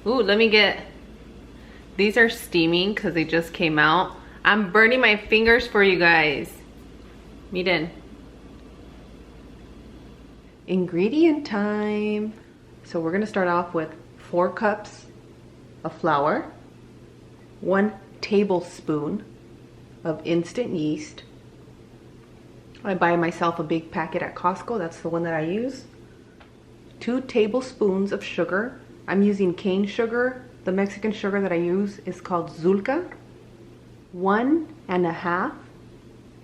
Ooh, let me get, these are steaming because they just came out. I'm burning my fingers for you guys. Miren. Ingredient time. So we're gonna start off with 4 cups of flour, 1 tablespoon of instant yeast. I buy myself a big packet at Costco, that's the one that I use. 2 tablespoons of sugar. I'm using cane sugar. The Mexican sugar that I use is called Zulka. 1.5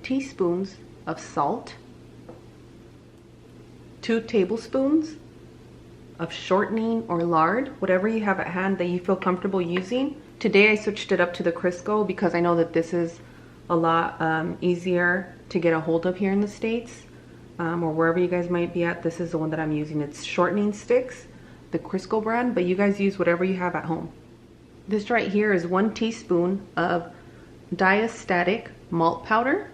teaspoons of salt. 2 tablespoons of shortening or lard, whatever you have at hand that you feel comfortable using. Today I switched it up to the Crisco because I know that this is a lot easier to get a hold of here in the States, or wherever you guys might be at. This is the one that I'm using. It's shortening sticks, the Crisco brand, but you guys use whatever you have at home. This right here is 1 teaspoon of Diastatic malt powder.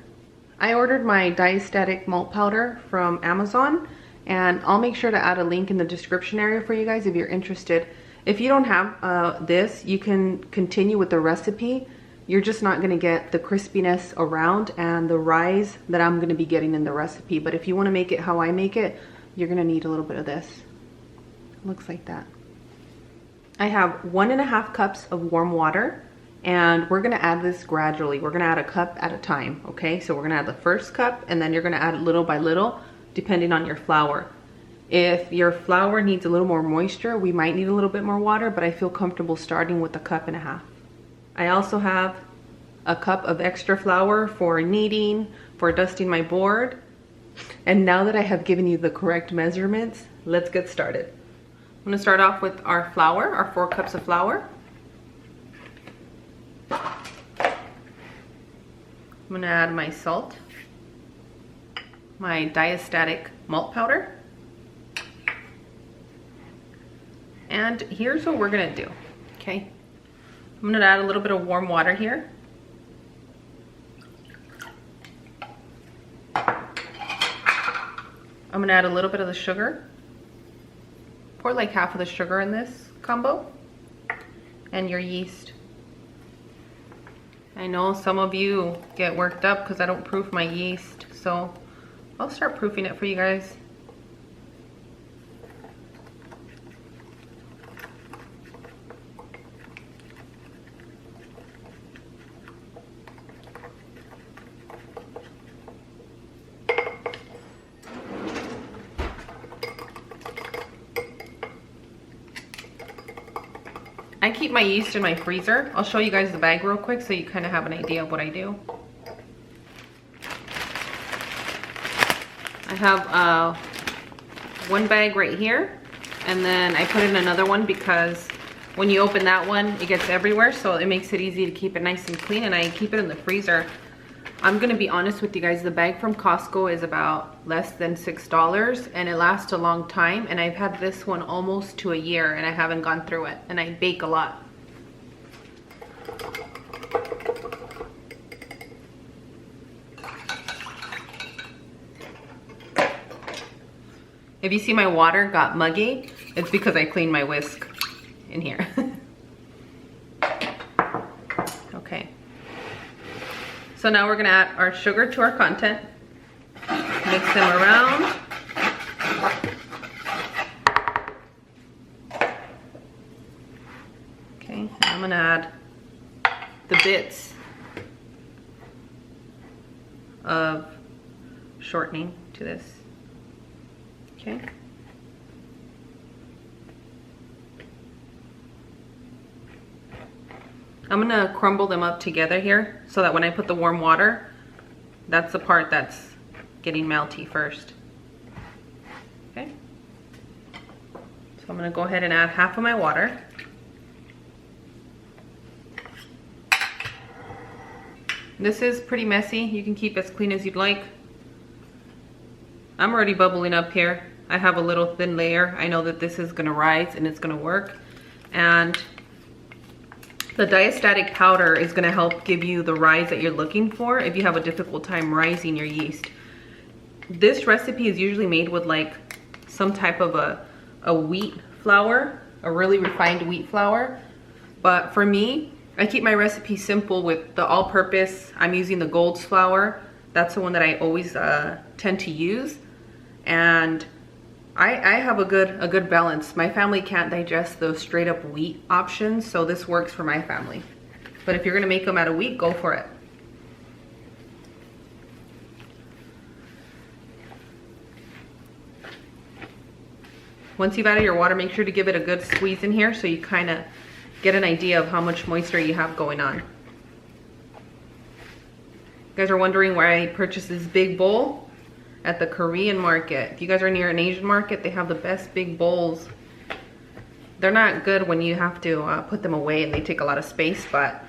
I ordered my Diastatic malt powder from Amazon, and I'll make sure to add a link in the description area for you guys if you're interested. If you don't have this, you can continue with the recipe. You're just not gonna get the crispiness around and the rise that I'm gonna be getting in the recipe. But if you wanna make it how I make it, you're gonna need a little bit of this. It looks like that. I have 1.5 cups of warm water, and we're gonna add this gradually. We're gonna add a cup at a time, okay? So we're gonna add the first cup, and then you're gonna add little by little, depending on your flour. If your flour needs a little more moisture, we might need a little bit more water, but I feel comfortable starting with 1.5 cups. I also have a cup of extra flour for kneading, for dusting my board. And now that I have given you the correct measurements, let's get started. I'm gonna start off with our flour, our 4 cups of flour. I'm gonna add my salt, my Diastatic malt powder. And here's what we're gonna do, okay? I'm gonna add a little bit of warm water here. I'm gonna add a little bit of the sugar. Pour like half of the sugar in this combo. And your yeast. I know some of you get worked up because I don't proof my yeast, so I'll start proofing it for you guys. I keep my yeast in my freezer. I'll show you guys the bag real quick so you kind of have an idea of what I do. I have 1 bag right here, and then I put in another one because when you open that one, it gets everywhere, so it makes it easy to keep it nice and clean, and I keep it in the freezer. I'm gonna be honest with you guys, the bag from Costco is about less than $6 and it lasts a long time, and I've had this one almost to a year and I haven't gone through it, and I bake a lot. If you see my water got muggy, it's because I cleaned my whisk in here. Okay. So now we're gonna add our sugar to our content. Mix them around. Okay, and I'm gonna add the bits of shortening to this. Okay. I'm gonna crumble them up together here so that when I put the warm water, that's the part that's getting melty first. Okay. So I'm gonna go ahead and add half of my water. This is pretty messy. You can keep as clean as you'd like. I'm already bubbling up here. I have a little thin layer. I know that this is gonna rise and it's gonna work. And the Diastatic powder is gonna help give you the rise that you're looking for if you have a difficult time rising your yeast. This recipe is usually made with like some type of a wheat flour. a really refined wheat flour. But for me, I keep my recipe simple with the all-purpose. I'm using the Gold's flour. That's the one that I always tend to use. And I have a good balance. My family can't digest those straight up wheat options, so this works for my family. But if you're gonna make them out of wheat, go for it. Once you've added your water, make sure to give it a good squeeze in here so you kind of get an idea of how much moisture you have going on. You guys are wondering where I purchased this big bowl? At the Korean market. If you guys are near an Asian market, they have the best big bowls. They're not good when you have to put them away and they take a lot of space, but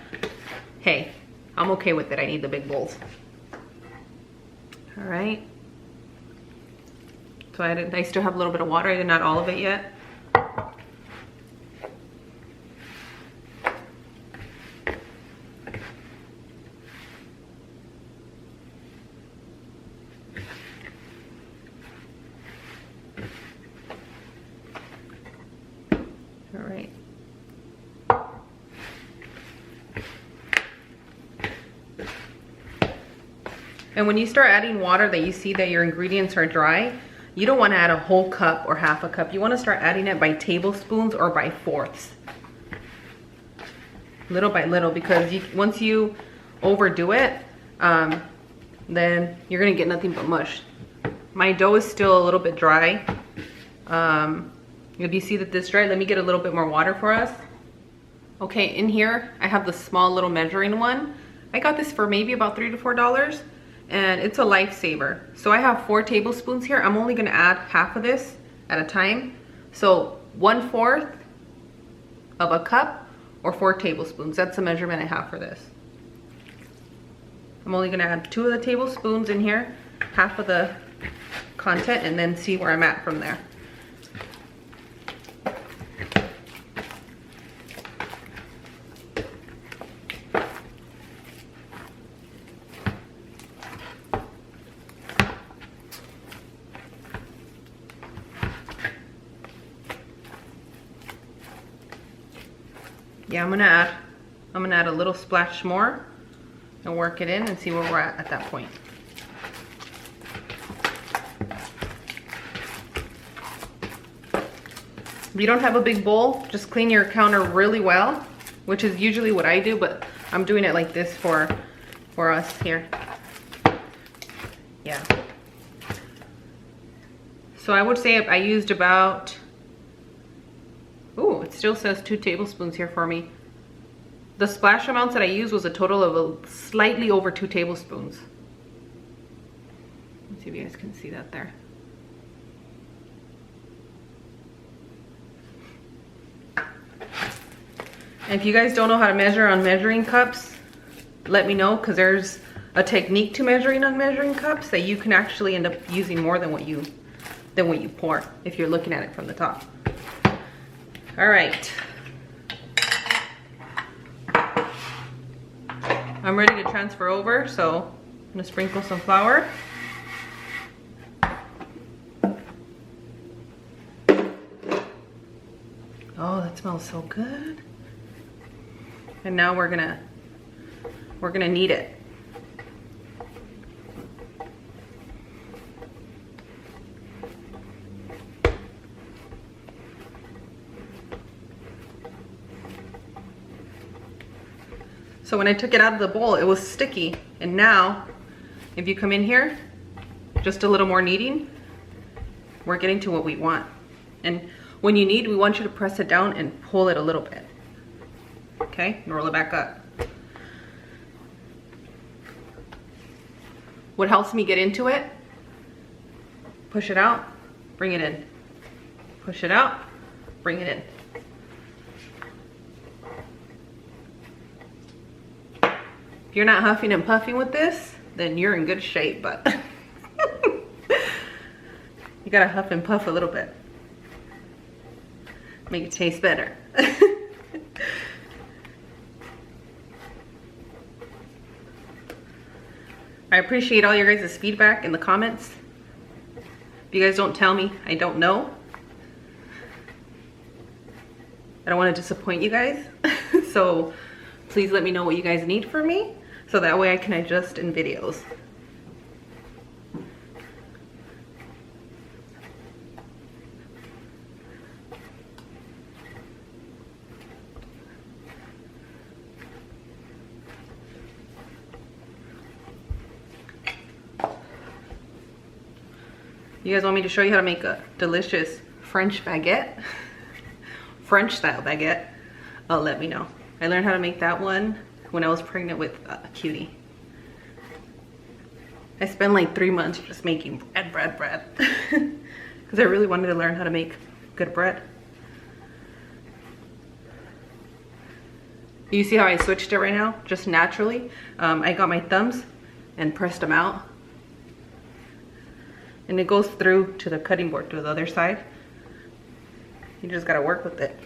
hey, I'm okay with it. I need the big bowls. All right. So I still have a little bit of water. I didn't add all of it yet. All right. And when you start adding water that you see that your ingredients are dry, you don't want to add a whole cup or half a cup. You want to start adding it by tablespoons or by fourths. Little by little, because once you overdo it, then you're going to get nothing but mush. My dough is still a little bit dry. If you see that this dry, let me get a little bit more water for us. Okay, in here, I have the small little measuring one. I got this for maybe about $3 to $4, and it's a lifesaver. So I have 4 tablespoons here. I'm only gonna add half of this at a time. So 1/4 of a cup or 4 tablespoons. That's the measurement I have for this. I'm only gonna add 2 of the tablespoons in here, half of the content, and then see where I'm at from there. Yeah, I'm gonna add a little splash more and work it in and see where we're at that point. If you don't have a big bowl, just clean your counter really well, which is usually what I do, but I'm doing it like this for us here. Yeah. So I would say I used about, ooh, it still says 2 tablespoons here for me. The splash amounts that I used was a total of slightly over 2 tablespoons. Let's see if you guys can see that there. And if you guys don't know how to measure on measuring cups, let me know, because there's a technique to measuring on measuring cups that you can actually end up using more than what you pour if you're looking at it from the top. All right. I'm ready to transfer over, so I'm gonna sprinkle some flour. Oh, that smells so good. And now we're gonna knead it. So when I took it out of the bowl, it was sticky. And now, if you come in here, just a little more kneading, we're getting to what we want. And when you knead, we want you to press it down and pull it a little bit. Okay, and roll it back up. What helps me get into it, push it out, bring it in. Push it out, bring it in. If you're not huffing and puffing with this, then you're in good shape, but you gotta huff and puff a little bit. Make it taste better. I appreciate all your guys' feedback in the comments. If you guys don't tell me, I don't know. I don't want to disappoint you guys. So please let me know what you guys need from me, so that way I can adjust in videos. You guys want me to show you how to make a delicious French baguette? French style baguette? Oh, let me know. I learned how to make that one when I was pregnant with Cutie. I spent like 3 months just making bread. Because I really wanted to learn how to make good bread. You see how I switched it right now? Just naturally. I got my thumbs and pressed them out. And it goes through to the cutting board to the other side. You just gotta work with it.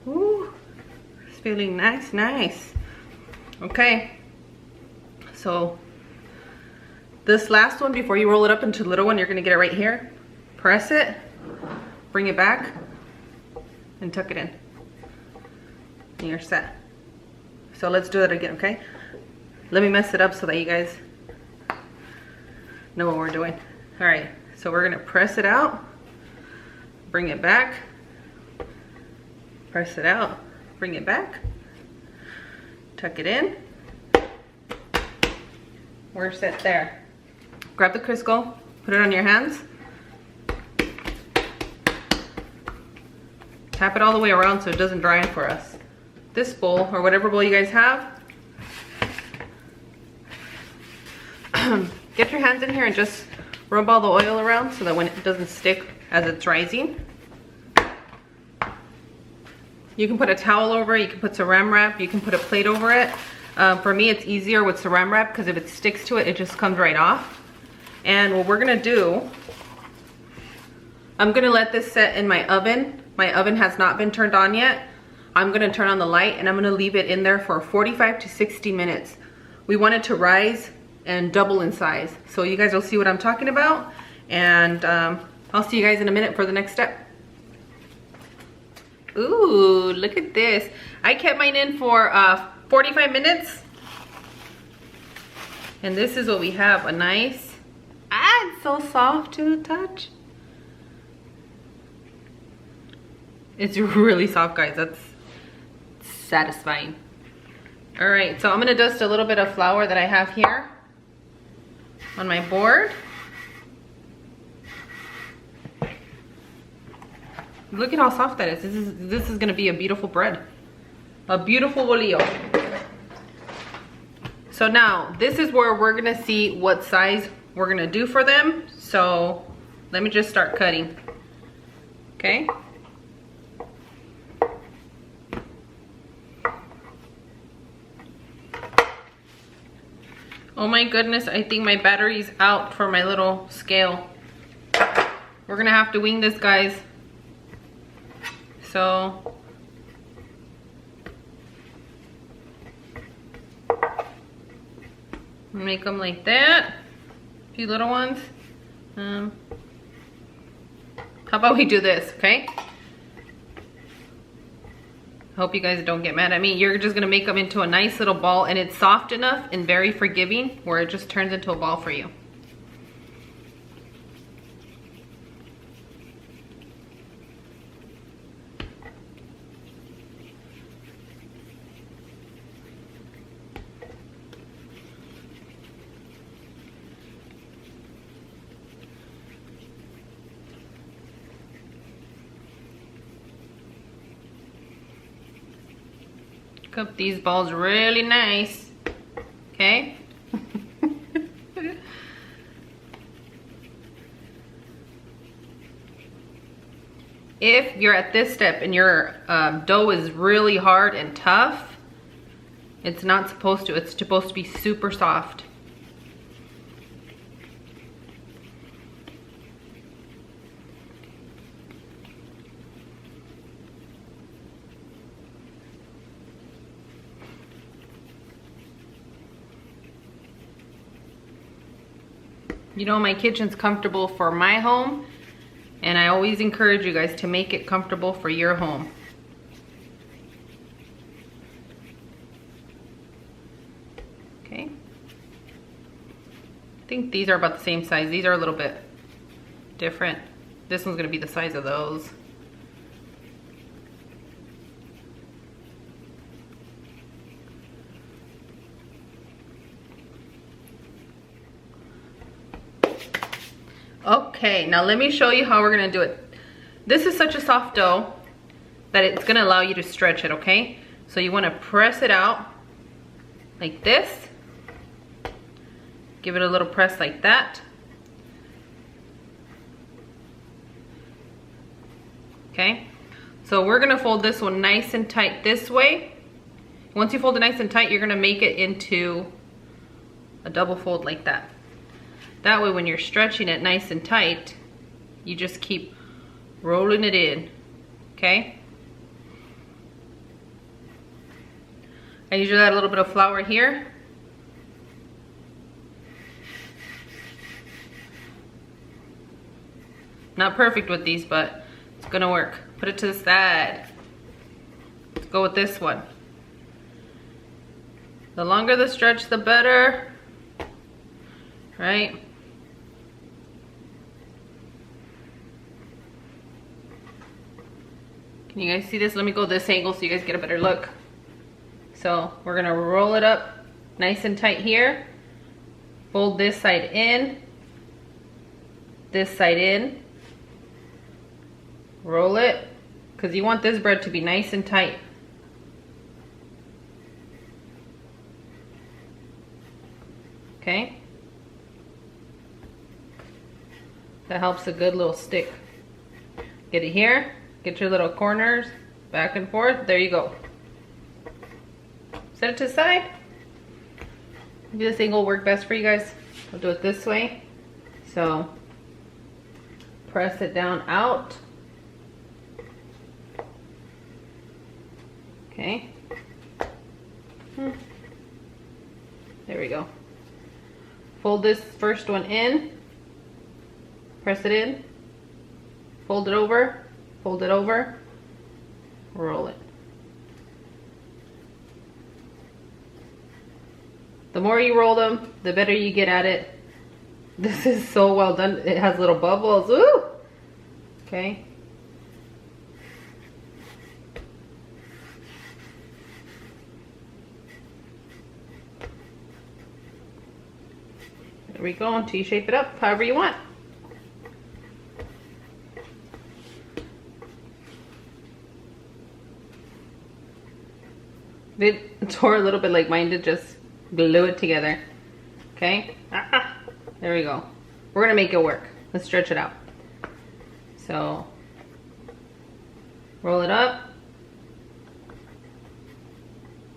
Ooh, it's feeling nice. Okay, so this last one, before you roll it up into the little one, you're gonna get it right here. Press it, bring it back, and tuck it in. And you're set. So let's do that again, okay? Let me mess it up so that you guys know what we're doing. All right, so we're gonna press it out, bring it back, press it out, bring it back, tuck it in. We're set there. Grab the Crisco, put it on your hands. Tap it all the way around so it doesn't dry for us. This bowl, or whatever bowl you guys have, get your hands in here and just rub all the oil around so that when it doesn't stick as it's rising. You can put a towel over it, you can put saran wrap, you can put a plate over it. For me, it's easier with saran wrap because if it sticks to it, it just comes right off. And what we're gonna do, I'm gonna let this set in my oven. My oven has not been turned on yet. I'm gonna turn on the light and I'm gonna leave it in there for 45 to 60 minutes. We want it to rise and double in size. So you guys will see what I'm talking about. And I'll see you guys in a minute for the next step. Ooh, look at this. I kept mine in for 45 minutes. And this is what we have, a nice, it's so soft to the touch. It's really soft, guys. That's satisfying. All right, so I'm gonna dust a little bit of flour that I have here on my board. Look at how soft that is. This is gonna be a beautiful bread. A beautiful bolillo. So now, this is where we're gonna see what size we're gonna do for them. So let me just start cutting, okay? Oh my goodness, I think my battery's out for my little scale. We're gonna have to wing this, guys. So make them like that. A few little ones. How about we do this, okay? Hope you guys don't get mad at me. You're just gonna make them into a nice little ball, and it's soft enough and very forgiving where it just turns into a ball for you. Up these balls really nice, okay? If you're at this step and your dough is really hard and tough, it's not supposed to. It's supposed to be super soft. You know, my kitchen's comfortable for my home, and I always encourage you guys to make it comfortable for your home. Okay. I think these are about the same size. These are a little bit different. This one's gonna be the size of those. Okay, now let me show you how we're gonna do it. This is such a soft dough that it's gonna allow you to stretch it, okay? So you wanna press it out like this. Give it a little press like that. Okay, so we're gonna fold this one nice and tight this way. Once you fold it nice and tight, you're gonna make it into a double fold like that. That way when you're stretching it nice and tight, you just keep rolling it in, okay? I usually add a little bit of flour here. Not perfect with these, but it's gonna work. Put it to the side. Let's go with this one. The longer the stretch, the better, right? Can you guys see this? Let me go this angle so you guys get a better look. So we're gonna roll it up nice and tight here. Fold this side in, this side in. Roll it, because you want this bread to be nice and tight. Okay? That helps a good little stick. Get it here. Get your little corners back and forth. There you go. Set it to the side. Maybe this angle will work best for you guys. I'll do it this way. So press it down out. Okay. There we go. Fold this first one in. Press it in. Fold it over. Fold it over, roll it. The more you roll them, the better you get at it. This is so well done. It has little bubbles. Ooh! Okay. There we go, until you shape it up however you want. It tore a little bit like mine did, just glue it together. Okay, there we go. We're gonna make it work. Let's stretch it out. So roll it up.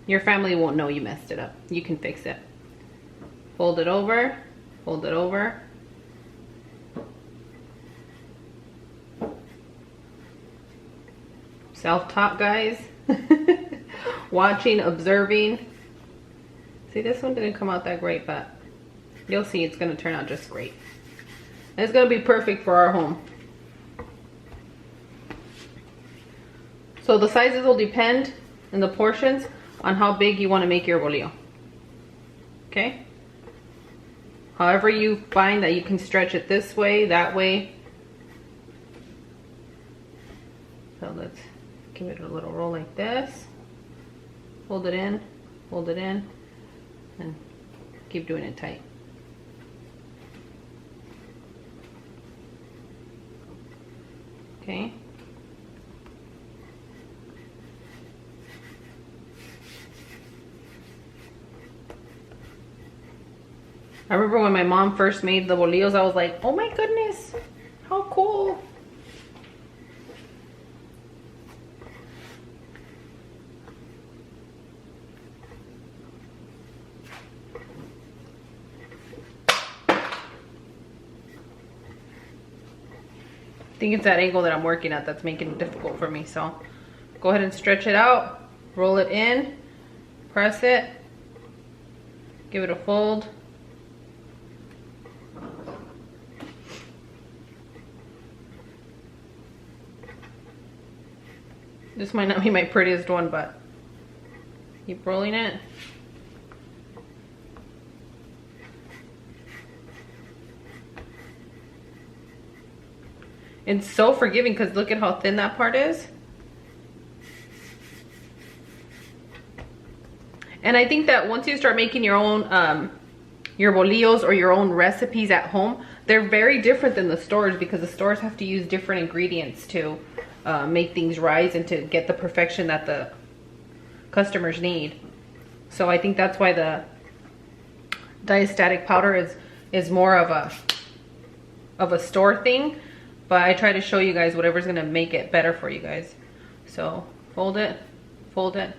Your family won't know you messed it up. You can fix it. Fold it over, fold it over. Self-taught, guys. Watching, observing. See, this one didn't come out that great, but you'll see it's gonna turn out just great. And it's gonna be perfect for our home. So the sizes will depend in the portions on how big you want to make your bolillo. Okay? However you find that you can stretch it this way, that way. So let's give it a little roll like this. Hold it in, and keep doing it tight. Okay. I remember when my mom first made the bolillos, I was like, oh my goodness, how cool. I think it's that angle that I'm working at that's making it difficult for me. So go ahead and stretch it out, roll it in, press it, give it a fold. This might not be my prettiest one, but keep rolling it. It's so forgiving because look at how thin that part is. And I think that once you start making your own your bolillos or your own recipes at home, they're very different than the stores, because the stores have to use different ingredients to make things rise and to get the perfection that the customers need. So I think that's why the Diastatic powder is more of a store thing, but I try to show you guys whatever's gonna make it better for you guys. So fold it, fold it.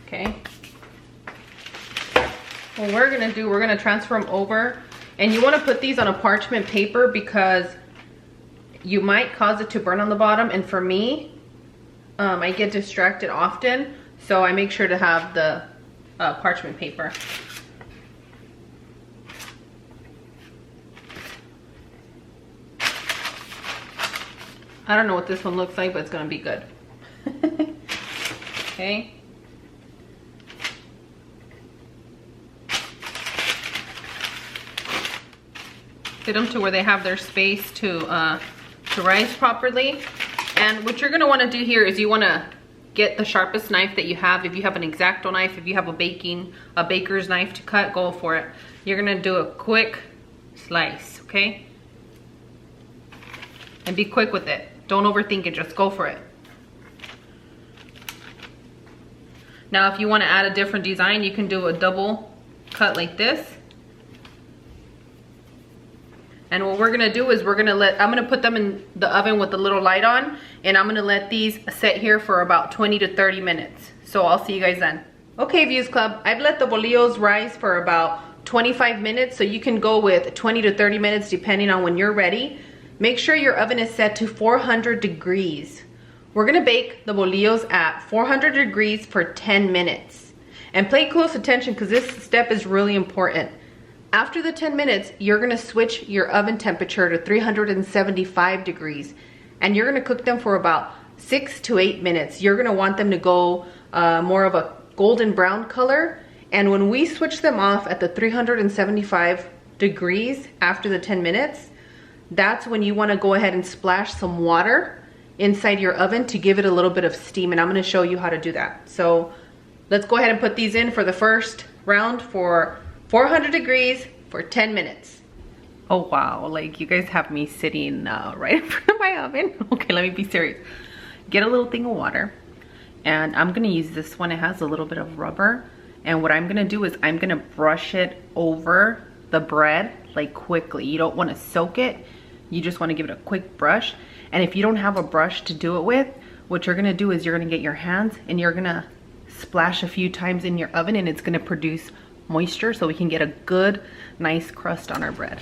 Okay. What we're gonna do, we're gonna transfer them over, and you wanna put these on a parchment paper because you might cause it to burn on the bottom. And for me, I get distracted often, so I make sure to have the parchment paper. I don't know what this one looks like, but it's gonna be good. Okay. Fit them to where they have their space to rise properly. And what you're gonna wanna do here is you wanna get the sharpest knife that you have. If you have an X-Acto knife, if you have a baker's knife to cut, go for it. You're gonna do a quick slice, okay? And be quick with it. Don't overthink it, just go for it. Now, if you wanna add a different design, you can do a double cut like this. And what we're gonna do is I'm gonna put them in the oven with the little light on, and I'm gonna let these set here for about 20 to 30 minutes. So I'll see you guys then. Okay, Views Club, I've let the bolillos rise for about 25 minutes, so you can go with 20 to 30 minutes depending on when you're ready. Make sure your oven is set to 400 degrees. We're gonna bake the bolillos at 400 degrees for 10 minutes. And pay close attention because this step is really important. After the 10 minutes, you're gonna switch your oven temperature to 375 degrees, and you're gonna cook them for about 6 to 8 minutes. You're gonna want them to go more of a golden brown color. And when we switch them off at the 375 degrees after the 10 minutes, that's when you wanna go ahead and splash some water inside your oven to give it a little bit of steam, and I'm gonna show you how to do that. So let's go ahead and put these in for the first round for 400 degrees for 10 minutes. Oh wow, like you guys have me sitting right in front of my oven. Okay, let me be serious. Get a little thing of water, and I'm gonna use this one. It has a little bit of rubber, and what I'm gonna do is I'm gonna brush it over the bread like quickly. You don't wanna soak it, you just wanna give it a quick brush. And if you don't have a brush to do it with, what you're gonna do is you're gonna get your hands and you're gonna splash a few times in your oven, and it's gonna produce moisture so we can get a good nice crust on our bread.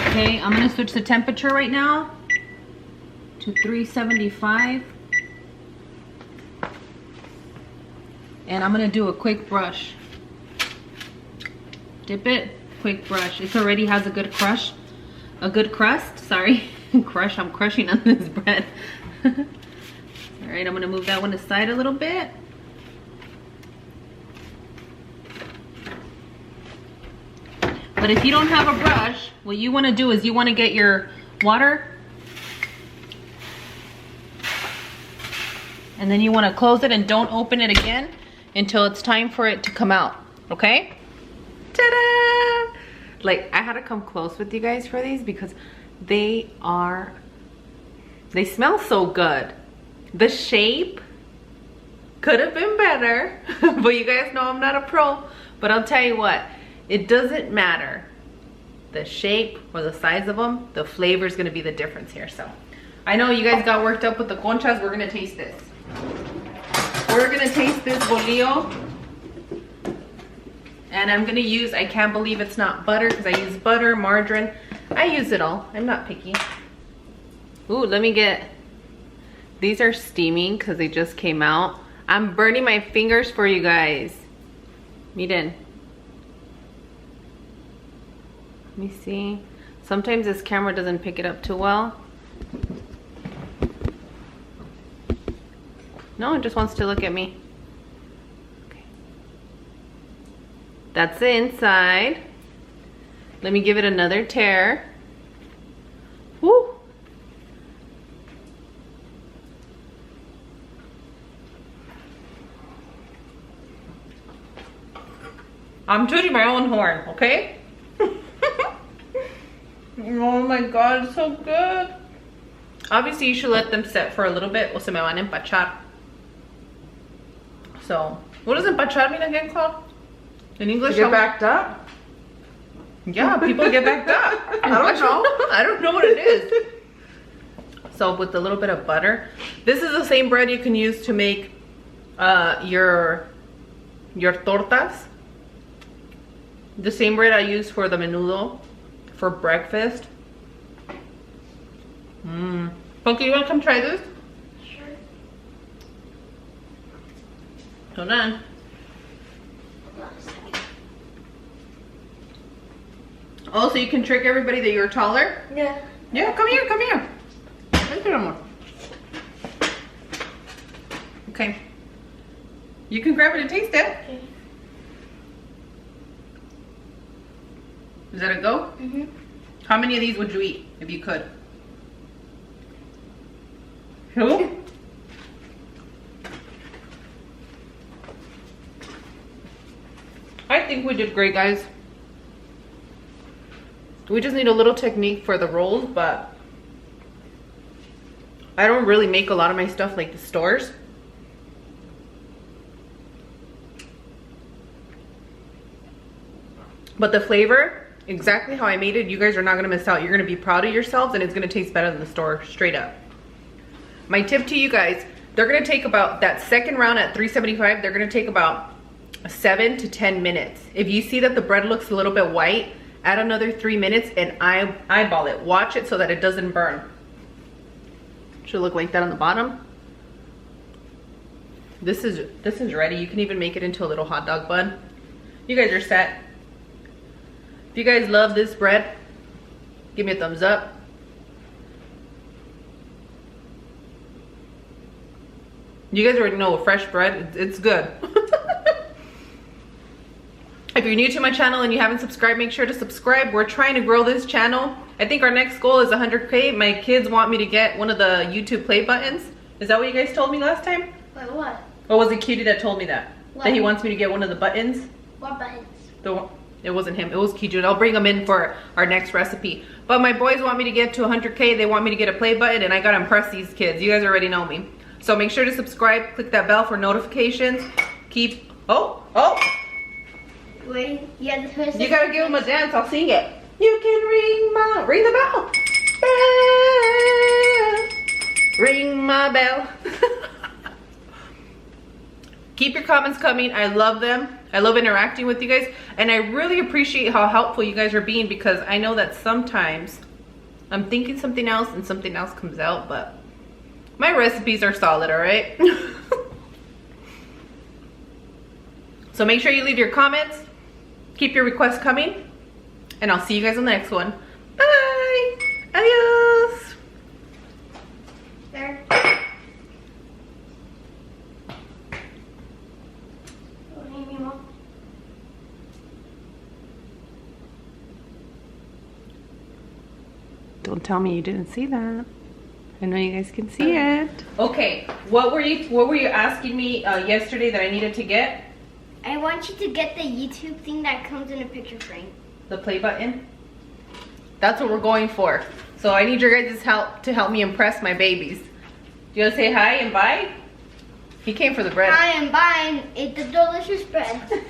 Okay, I'm gonna switch the temperature right now to 375, and I'm gonna do a quick brush. Dip it, quick brush. It already has a good crust, sorry. Crush, I'm crushing on this bread. All right, I'm gonna move that one aside a little bit. But if you don't have a brush, what you wanna do is you wanna get your water, and then you wanna close it and don't open it again until it's time for it to come out, okay? Ta-da! Like, I had to come close with you guys for these because they smell so good. The shape could have been better, but you guys know I'm not a pro. But I'll tell you what, it doesn't matter. The shape or the size of them, the flavor is gonna be the difference here. So I know you guys got worked up with the conchas. We're gonna taste this. We're gonna taste this bolillo. And I'm gonna use, I can't believe it's not butter because I use butter, margarine. I use it all. I'm not picky. Ooh, let me get, these are steaming because they just came out. I'm burning my fingers for you guys. Miren. Let me see. Sometimes this camera doesn't pick it up too well. No, it just wants to look at me. Okay. That's the inside. Let me give it another tear. Woo! I'm tooting my own horn, okay? Oh my god, it's so good. Obviously, you should let them set for a little bit, o se me van a empachar. So, what does empachar mean again, Claude? In English? Get backed up? Yeah, people get backed up. I don't know. I don't know what it is. So, with a little bit of butter. This is the same bread you can use to make your tortas. The same bread I use for the menudo for breakfast. Punky, you want to come try this? Sure. Hold on. Oh, so you can trick everybody that you're taller? Yeah. Yeah, come here, come here. Look at them. Okay. You can grab it and taste it. Okay. Is that a go? Mm-hmm. How many of these would you eat if you could? Who? I think we did great, guys. We just need a little technique for the rolls, but I don't really make a lot of my stuff like the stores. But the flavor, exactly how I made it, you guys are not gonna miss out. You're gonna be proud of yourselves and it's gonna taste better than the store, straight up. My tip to you guys, they're gonna take about, that second round at $3.75, they're gonna take about 7 to 10 minutes. If you see that the bread looks a little bit white, add another 3 minutes and eyeball it. Watch it so that it doesn't burn. Should look like that on the bottom. This is ready. You can even make it into a little hot dog bun. You guys are set. If you guys love this bread, give me a thumbs up. You guys already know fresh bread, it's good. If you're new to my channel and you haven't subscribed, make sure to subscribe. We're trying to grow this channel. I think our next goal is 100K. My kids want me to get one of the YouTube play buttons. Is that what you guys told me last time? Wait, what? Or was it Cutie that told me that? What? That he wants me to get one of the buttons? What buttons? It wasn't him, it was Kijun. I'll bring him in for our next recipe. But my boys want me to get to 100K. They want me to get a play button and I gotta impress these kids. You guys already know me. So make sure to subscribe, click that bell for notifications. Keep, oh. Wait, yeah, the first. You gotta give them a dance, I'll sing it. You can ring the bell. Bell. Ring my bell. Keep your comments coming, I love them. I love interacting with you guys. And I really appreciate how helpful you guys are being because I know that sometimes I'm thinking something else and something else comes out, but my recipes are solid, all right? So make sure you leave your comments. Keep your requests coming. And I'll see you guys on the next one. Bye. Adios. There. Don't tell me you didn't see that. I know you guys can see it. Okay, what were you asking me yesterday that I needed to get? I want you to get the YouTube thing that comes in a picture frame. The play button? That's what we're going for. So I need your guys' help to help me impress my babies. You wanna say hi and bye? He came for the bread. Hi and bye and eat the delicious bread.